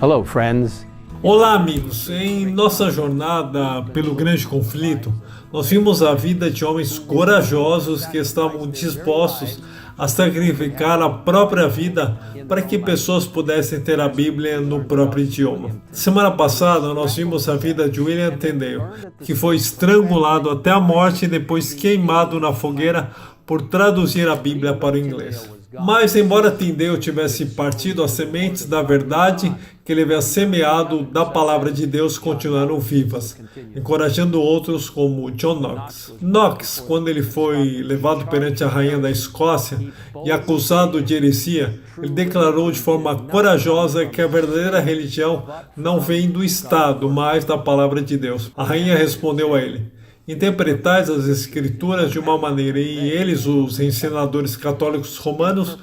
Hello, friends. Olá, amigos! Em nossa jornada pelo grande conflito, nós vimos a vida de homens corajosos que estavam dispostos a sacrificar a própria vida para que pessoas pudessem ter a Bíblia no próprio idioma. Semana passada, nós vimos a vida de William Tyndale, que foi estrangulado até a morte e depois queimado na fogueira por traduzir a Bíblia para o inglês. Mas, embora Tyndale tivesse partido as sementes da verdade que ele havia semeado da palavra de Deus, continuaram vivas, encorajando outros como John Knox. Knox, quando ele foi levado perante a rainha da Escócia e acusado de heresia, ele declarou de forma corajosa que a verdadeira religião não vem do Estado, mas da palavra de Deus. A rainha respondeu a ele: interpretais as escrituras de uma maneira e eles, os ensinadores católicos romanos,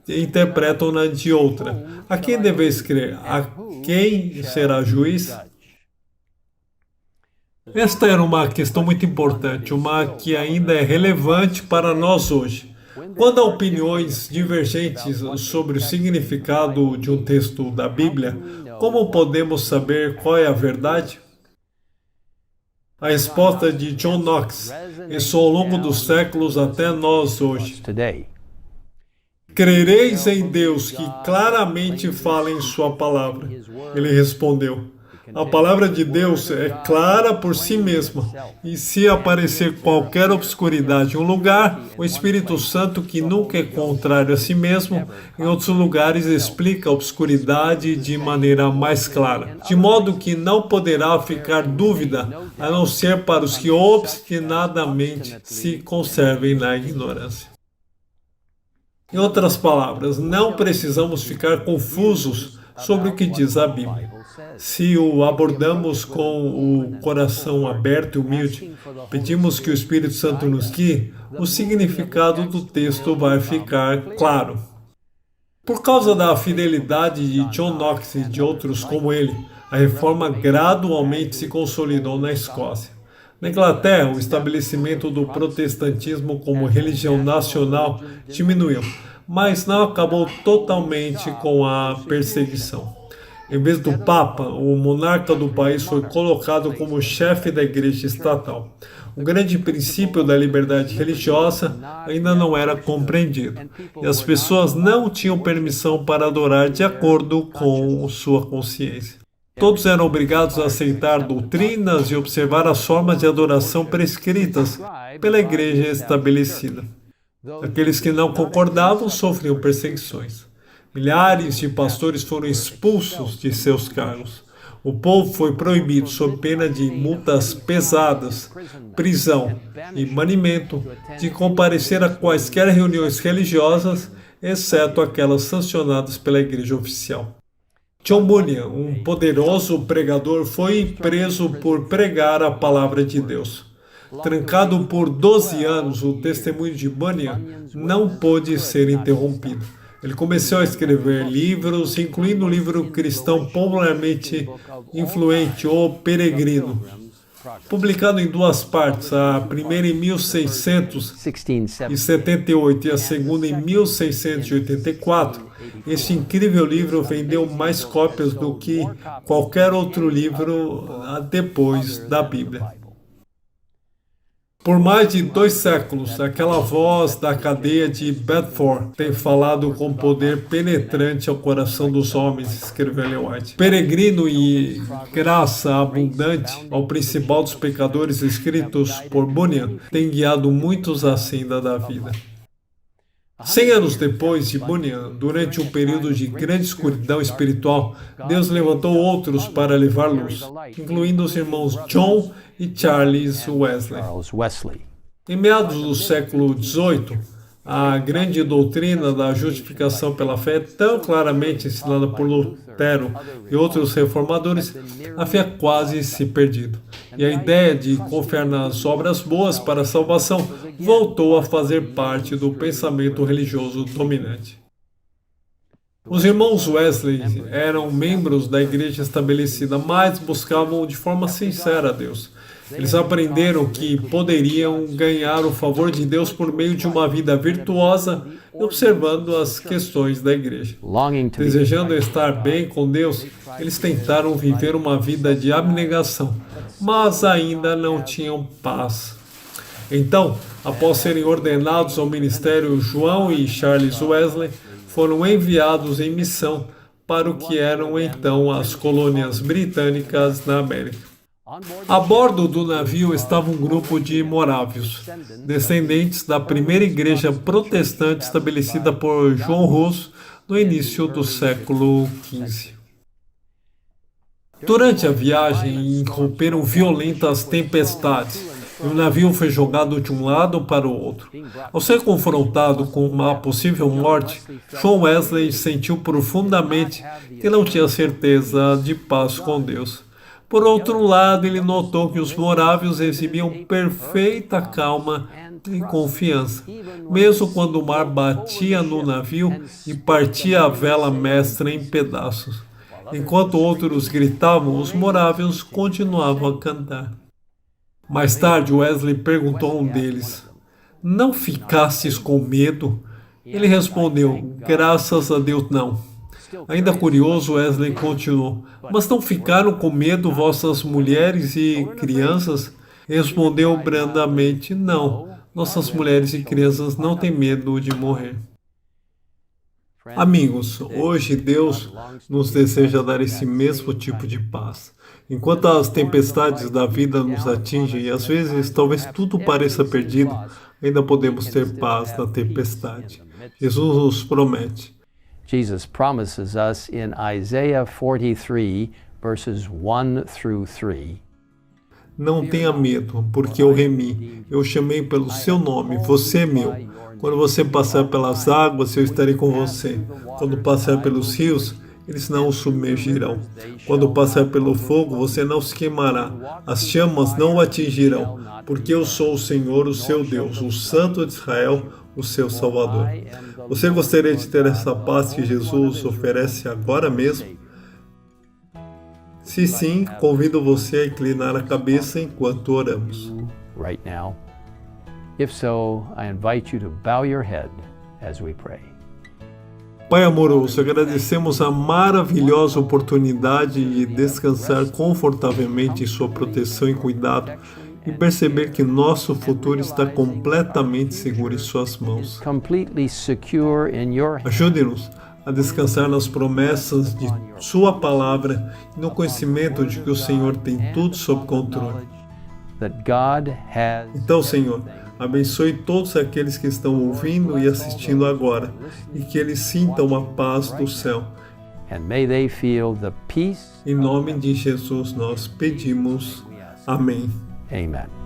interpretam-na de outra. A quem deveis crer? A quem será juiz? Esta era uma questão muito importante, uma que ainda é relevante para nós hoje. Quando há opiniões divergentes sobre o significado de um texto da Bíblia, como podemos saber qual é a verdade? A resposta de John Knox ressoou ao longo dos séculos até nós hoje. Crereis em Deus que claramente fala em sua palavra. Ele respondeu: a palavra de Deus é clara por si mesma, e se aparecer qualquer obscuridade em um lugar, o Espírito Santo, que nunca é contrário a si mesmo, em outros lugares explica a obscuridade de maneira mais clara, de modo que não poderá ficar dúvida, a não ser para os que obstinadamente se conservem na ignorância. Em outras palavras, não precisamos ficar confusos sobre o que diz a Bíblia. Se o abordamos com o coração aberto e humilde, pedimos que o Espírito Santo nos guie, o significado do texto vai ficar claro. Por causa da fidelidade de John Knox e de outros como ele, a reforma gradualmente se consolidou na Escócia. Na Inglaterra, o estabelecimento do protestantismo como religião nacional diminuiu, mas não acabou totalmente com a perseguição. Em vez do Papa, o monarca do país foi colocado como chefe da igreja estatal. O grande princípio da liberdade religiosa ainda não era compreendido, e as pessoas não tinham permissão para adorar de acordo com sua consciência. Todos eram obrigados a aceitar doutrinas e observar as formas de adoração prescritas pela igreja estabelecida. Aqueles que não concordavam sofriam perseguições. Milhares de pastores foram expulsos de seus cargos. O povo foi proibido, sob pena de multas pesadas, prisão e banimento, de comparecer a quaisquer reuniões religiosas, exceto aquelas sancionadas pela igreja oficial. John Bunyan, um poderoso pregador, foi preso por pregar a palavra de Deus. Trancado por 12 anos, o testemunho de Bunyan não pôde ser interrompido. Ele começou a escrever livros, incluindo o livro cristão popularmente influente, O Peregrino, publicado em duas partes, a primeira em 1678 e a segunda em 1684. Este incrível livro vendeu mais cópias do que qualquer outro livro depois da Bíblia. Por mais de 2 séculos, aquela voz da cadeia de Bedford tem falado com poder penetrante ao coração dos homens, escreveu Ellen White. Peregrino e graça abundante ao principal dos pecadores, escritos por Bunyan, tem guiado muitos à senda da vida. 100 anos depois de Bunyan, durante um período de grande escuridão espiritual, Deus levantou outros para levar luz, incluindo os irmãos John e Charles Wesley. Em meados do século XVIII, a grande doutrina da justificação pela fé, tão claramente ensinada por Lutero e outros reformadores, havia quase se perdido. E a ideia de confiar nas obras boas para a salvação voltou a fazer parte do pensamento religioso dominante. Os irmãos Wesley eram membros da igreja estabelecida, mas buscavam de forma sincera a Deus. Eles aprenderam que poderiam ganhar o favor de Deus por meio de uma vida virtuosa e observando as questões da igreja. Desejando estar bem com Deus, eles tentaram viver uma vida de abnegação, mas ainda não tinham paz. Então, após serem ordenados ao ministério, João e Charles Wesley foram enviados em missão para o que eram então as colônias britânicas na América. A bordo do navio estava um grupo de morávios, descendentes da primeira igreja protestante estabelecida por João Hus no início do século XV. Durante a viagem, irromperam violentas tempestades e o navio foi jogado de um lado para o outro. Ao ser confrontado com uma possível morte, John Wesley sentiu profundamente que não tinha certeza de paz com Deus. Por outro lado, ele notou que os morávios exibiam perfeita calma e confiança, mesmo quando o mar batia no navio e partia a vela mestra em pedaços. Enquanto outros gritavam, os morávios continuavam a cantar. Mais tarde, Wesley perguntou a um deles: "Não ficastes com medo?" Ele respondeu: "Graças a Deus, não." Ainda curioso, Wesley continuou: "Mas não ficaram com medo vossas mulheres e crianças?" Respondeu brandamente: "Não, nossas mulheres e crianças não têm medo de morrer." Amigos, hoje Deus nos deseja dar esse mesmo tipo de paz. Enquanto as tempestades da vida nos atingem e às vezes talvez tudo pareça perdido, ainda podemos ter paz na tempestade. Jesus nos promete. Jesus promises us in Isaiah 43, verses 1 through 3. Não tenha medo, porque eu remi. Eu chamei pelo seu nome, você é meu. Quando você passar pelas águas, eu estarei com você. Quando passar pelos rios, eles não o submergirão. Quando passar pelo fogo, você não se queimará. As chamas não o atingirão, porque eu sou o Senhor, o seu Deus, o Santo de Israel, o seu Salvador. Você gostaria de ter essa paz que Jesus oferece agora mesmo? Se sim, convido você a inclinar a cabeça enquanto oramos. Right now. If so, I invite you to bow your head as we pray. Pai amoroso, agradecemos a maravilhosa oportunidade de descansar confortavelmente em sua proteção e cuidado e perceber que nosso futuro está completamente seguro em suas mãos. Completely secure in your hands. Ajude-nos a descansar nas promessas de sua palavra e no conhecimento de que o Senhor tem tudo sob controle. That God has. Então, Senhor, abençoe todos aqueles que estão ouvindo e assistindo agora, e que eles sintam a paz do céu. And may they feel the peace. Em nome de Jesus nós pedimos. Amém. Amen.